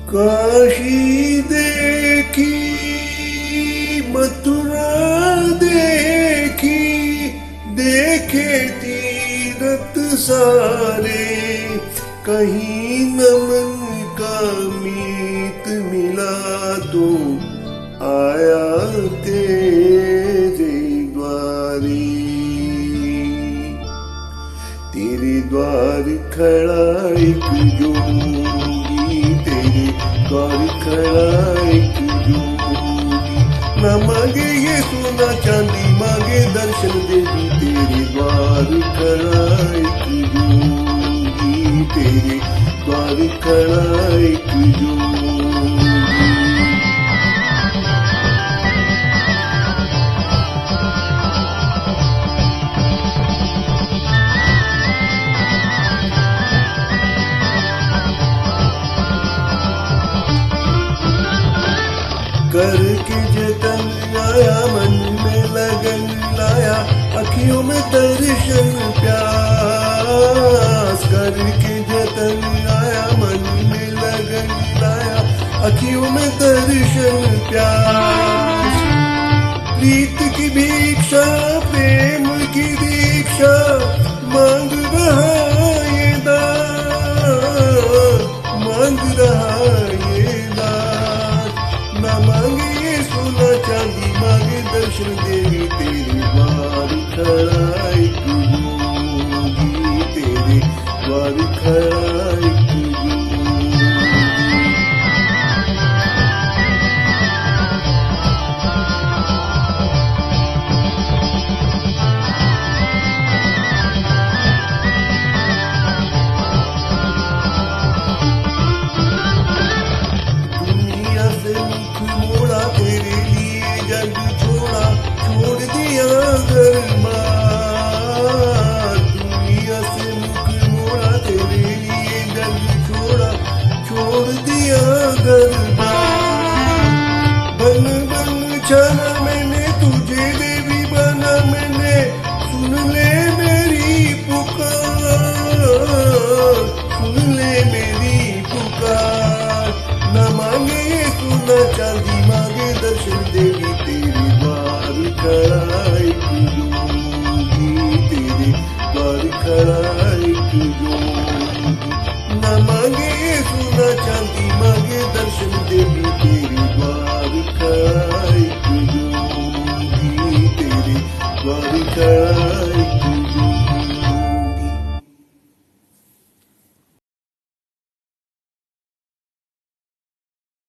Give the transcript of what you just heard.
काशी देखी मथुरा देखी, देखे तीरथ सारे, कहीं न मन का मीत मिला तो आया तेरे द्वारी। तेरे द्वार खड़ा एक जोगी, तेरे द्वार खड़ा एक जोगी, न मांगे ये सोना चांदी, मांगे दर्शन देवी। तेरे द्वार खड़ा एक जोगी, तेरे द्वार खड़ा एक जोगी। करके जतन आया, मन में लगन लाया, अखियों में दर्शन प्यास। करके जतन आया, मन में लगन लाया, अखियों में दर्शन प्यास। प्रीत की भिक्षा, प्रेम की दीक्षा, मांग रहा ये दान, मांग रहा ये दान। न मांगे ये सोना चांदी, मांगे दर्शन देवी। तेरे द्वार खड़ा एक जोगी, तेरे द्वार खड़ा एक जोगी। दुनिया से मुख मोड़ा, तेरे लिए जग छोड़ा, छोड़ दिया घर बार। दुनिया से मुख मोड़ा, तेरे लिए जग छोड़ा, छोड़ दिया घर बार। बन बन छाना मैंने तुझे देवी बना मैंने, सुन ले मेरी पुकार, सुन ले मेरी पुकार। न मांगे ये सोना चांदी, मांगे दर्शन देवी। तेरे द्वार खड़ा एक जोगी, तेरे द्वार खड़ा एक जोगी, न मांगे ये सोना चांदी, मांगे दर्शन देवी।